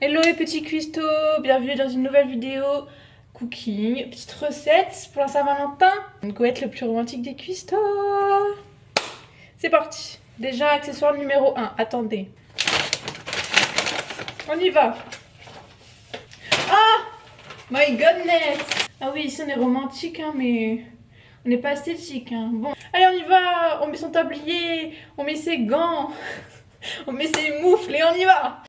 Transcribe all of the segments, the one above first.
Hello les petits cuistots, bienvenue dans une nouvelle vidéo cooking, petite recette pour la Saint-Valentin. Une goélette le plus romantique des cuistots. C'est parti. Déjà accessoire numéro 1, attendez. On y va. Ah my goodness. Ah oui, ici on est romantique hein, mais on n'est pas esthétique hein. Bon, allez on y va, on met son tablier, on met ses gants, on met ses moufles et on y va.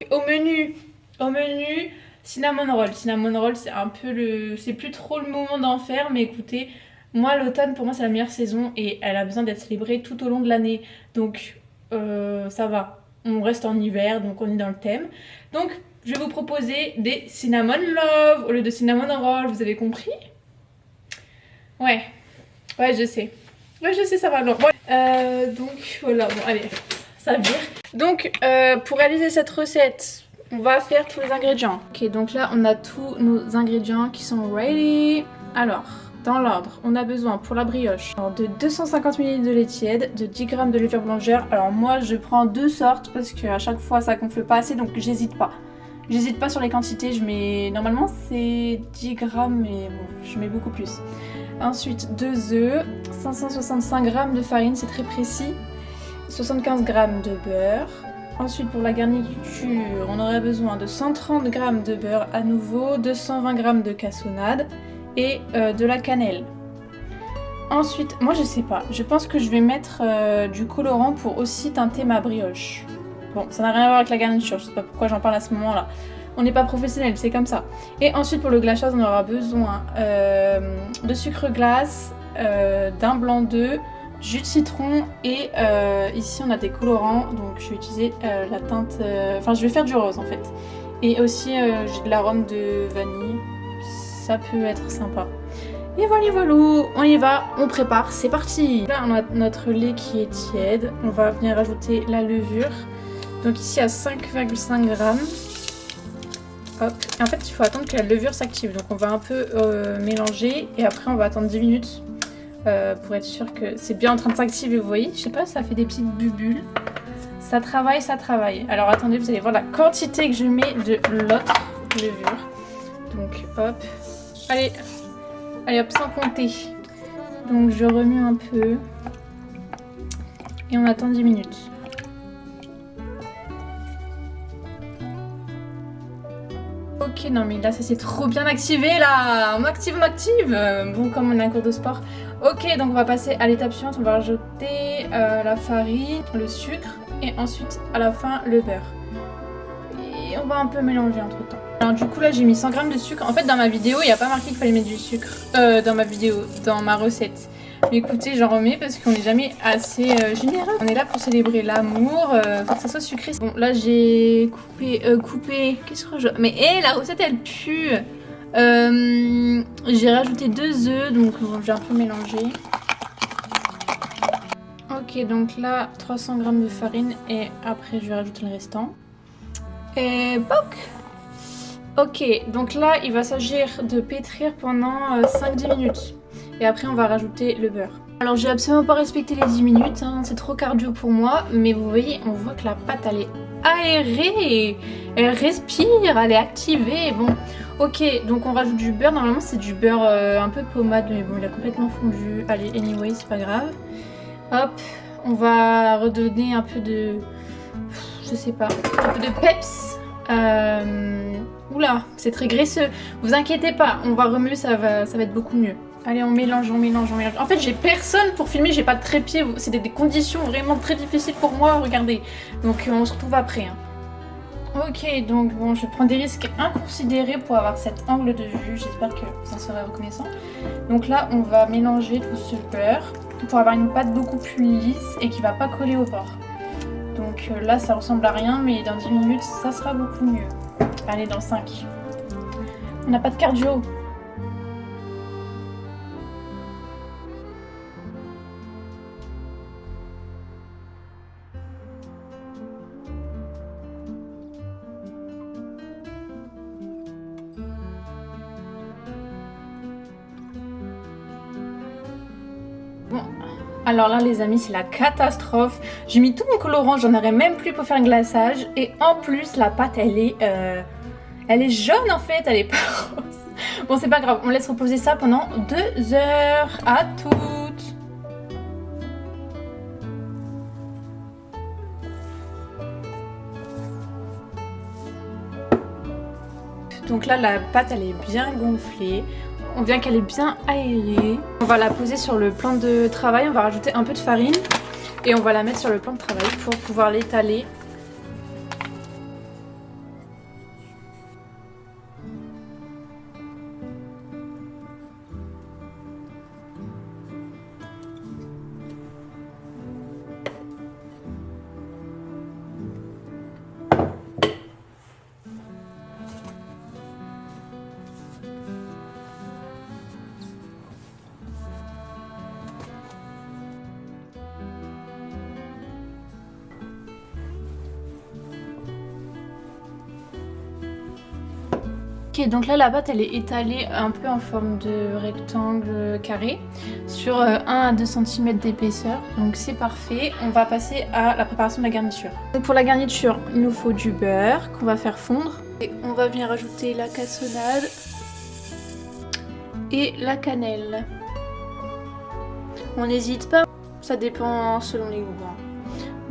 Au menu, cinnamon roll. Cinnamon roll, c'est un peu le... C'est plus trop le moment d'en faire, mais écoutez, moi, l'automne, pour moi, c'est la meilleure saison et elle a besoin d'être célébrée tout au long de l'année. Donc, ça va. On reste en hiver, donc on est dans le thème. Donc, je vais vous proposer des cinnamon love au lieu de cinnamon roll. Vous avez compris? Ouais, je sais. Ouais, je sais, ça va. Bon, donc, voilà. Bon, allez, ça vire. Donc, pour réaliser cette recette... On va faire tous les ingrédients. Ok, donc là, on a tous nos ingrédients qui sont ready. Alors, dans l'ordre, on a besoin pour la brioche de 250 ml de lait tiède, de 10 g de levure boulangère. Alors moi, je prends deux sortes parce qu'à chaque fois, ça gonfle pas assez, donc j'hésite pas. J'hésite pas sur les quantités, je mets... Normalement, c'est 10 g, mais bon, je mets beaucoup plus. Ensuite, 2 œufs, 565 g de farine, c'est très précis, 75 g de beurre. Ensuite, pour la garniture, on aurait besoin de 130 g de beurre à nouveau, 220 g de cassonade et de la cannelle. Ensuite, moi je sais pas, je pense que je vais mettre du colorant pour aussi teinter ma brioche. Bon, ça n'a rien à voir avec la garniture, je sais pas pourquoi j'en parle à ce moment-là. On n'est pas professionnel, c'est comme ça. Et ensuite, pour le glaçage, on aura besoin de sucre glace, d'un blanc d'œuf, jus de citron et ici on a des colorants, donc je vais utiliser la teinte, enfin je vais faire du rose en fait. Et aussi j'ai de l'arôme de vanille, ça peut être sympa. Et voilà, on y va, on prépare, c'est parti. Là on a notre lait qui est tiède, on va venir ajouter la levure. Donc ici à 5,5 g. Hop. Et en fait il faut attendre que la levure s'active, donc on va un peu mélanger et après on va attendre 10 minutes. Pour être sûr que c'est bien en train de s'activer, vous voyez, je sais pas, ça fait des petites bulles. Ça travaille. Alors attendez, vous allez voir la quantité que je mets de l'autre levure. Donc hop, allez hop, sans compter. Donc je remue un peu et on attend 10 minutes. Ok, non mais là ça s'est trop bien activé là. On active. Bon, comme on a un cours de sport. Ok, donc on va passer à l'étape suivante. On va rajouter la farine, le sucre et ensuite à la fin le beurre. Et on va un peu mélanger entre temps. Alors du coup là j'ai mis 100 g de sucre. En fait dans ma vidéo il n'y a pas marqué qu'il fallait mettre du sucre. Dans ma recette. Mais écoutez, j'en remets parce qu'on n'est jamais assez généreux. On est là pour célébrer l'amour, faut que ça soit sucré. Bon, là j'ai coupé. Qu'est-ce que je... Mais la recette elle pue. J'ai rajouté 2 œufs, donc j'ai un peu mélangé. Ok, donc là 300 g de farine et après je vais rajouter le restant. Et boc. Ok, donc là il va s'agir de pétrir pendant 5-10 minutes. Et après on va rajouter le beurre. Alors j'ai absolument pas respecté les 10 minutes, hein, c'est trop cardio pour moi. Mais vous voyez, on voit que la pâte elle est aérée, elle respire, elle est activée. Bon, ok, donc on rajoute du beurre. Normalement c'est du beurre un peu pommade, mais bon il a complètement fondu. Allez, anyway, c'est pas grave. Hop, on va redonner un peu de... je sais pas, un peu de peps. Oula, c'est très graisseux. Vous inquiétez pas, on va remuer, ça va être beaucoup mieux. Allez, on mélange. En fait, j'ai personne pour filmer, j'ai pas de trépied. C'est des conditions vraiment très difficiles pour moi, regardez. Donc, on se retrouve après. Hein. Ok, donc bon, je prends des risques inconsidérés pour avoir cet angle de vue. J'espère que vous en serez reconnaissant. Donc là, on va mélanger tout ce beurre pour avoir une pâte beaucoup plus lisse et qui va pas coller au bord. Donc là, ça ressemble à rien, mais dans 10 minutes, ça sera beaucoup mieux. Allez, dans 5. On n'a pas de cardio. Bon, alors là les amis, c'est la catastrophe. J'ai mis tout mon colorant, j'en aurais même plus pour faire un glaçage. Et en plus la pâte elle est Elle est jaune en fait, elle est pas rose. Bon, c'est pas grave, on laisse reposer ça pendant 2 heures. À toutes. Donc là, la pâte, elle est bien gonflée. On vient qu'elle est bien aérée. On va la poser sur le plan de travail. On va rajouter un peu de farine. Et on va la mettre sur le plan de travail pour pouvoir l'étaler. Ok, donc là la pâte elle est étalée un peu en forme de rectangle carré sur 1 à 2 cm d'épaisseur, donc c'est parfait. On va passer à la préparation de la garniture. Donc pour la garniture, il nous faut du beurre qu'on va faire fondre. Et on va venir ajouter la cassonade et la cannelle. On n'hésite pas, ça dépend selon les goûts.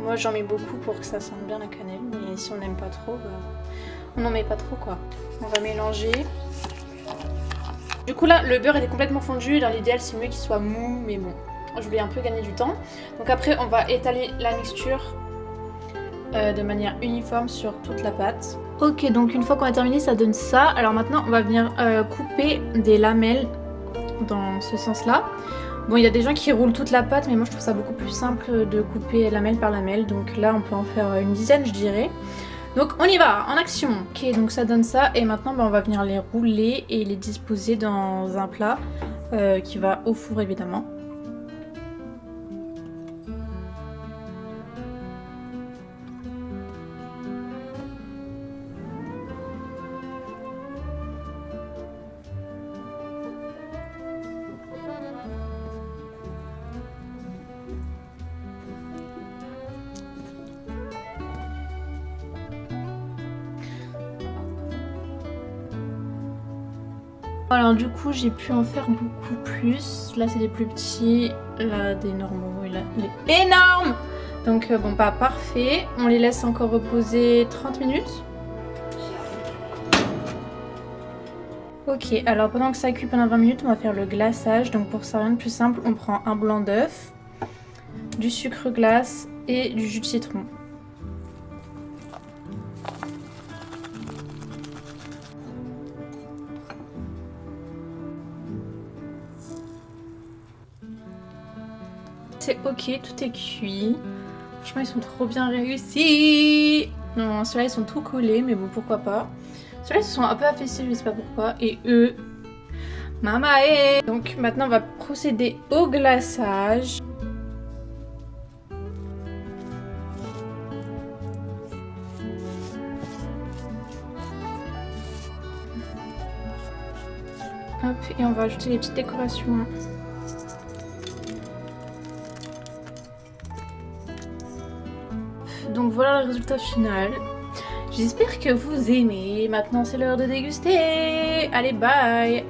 Moi j'en mets beaucoup pour que ça sente bien la cannelle, mais si on n'aime pas trop, on n'en met pas trop quoi. On va mélanger. Du coup là le beurre était complètement fondu, dans l'idéal c'est mieux qu'il soit mou, mais bon, je voulais un peu gagner du temps. Donc après on va étaler la mixture de manière uniforme sur toute la pâte. Ok, donc une fois qu'on a terminé ça donne ça. Alors maintenant on va venir couper des lamelles dans ce sens là. Bon, il y a des gens qui roulent toute la pâte, mais moi je trouve ça beaucoup plus simple de couper lamelle par lamelle. Donc là on peut en faire une dizaine je dirais. Donc on y va, en action. Ok, donc ça donne ça et maintenant on va venir les rouler et les disposer dans un plat qui va au four évidemment. Alors du coup j'ai pu en faire beaucoup plus. Là c'est des plus petits, là des normaux et là les énormes. Donc bon pas parfait. On les laisse encore reposer 30 minutes. Ok, alors pendant que ça cuit pendant 20 minutes on va faire le glaçage. Donc pour ça rien de plus simple, on prend un blanc d'œuf, du sucre glace et du jus de citron. C'est ok, tout est cuit. Franchement, ils sont trop bien réussis. Non, ceux-là, ils sont tout collés, mais bon, pourquoi pas. Ceux-là, ils se sont un peu affaissés, je sais pas pourquoi. Et eux, mamae. Donc maintenant, on va procéder au glaçage. Hop, et on va ajouter les petites décorations. Donc voilà le résultat final. J'espère que vous aimez. Maintenant c'est l'heure de déguster. Allez, bye!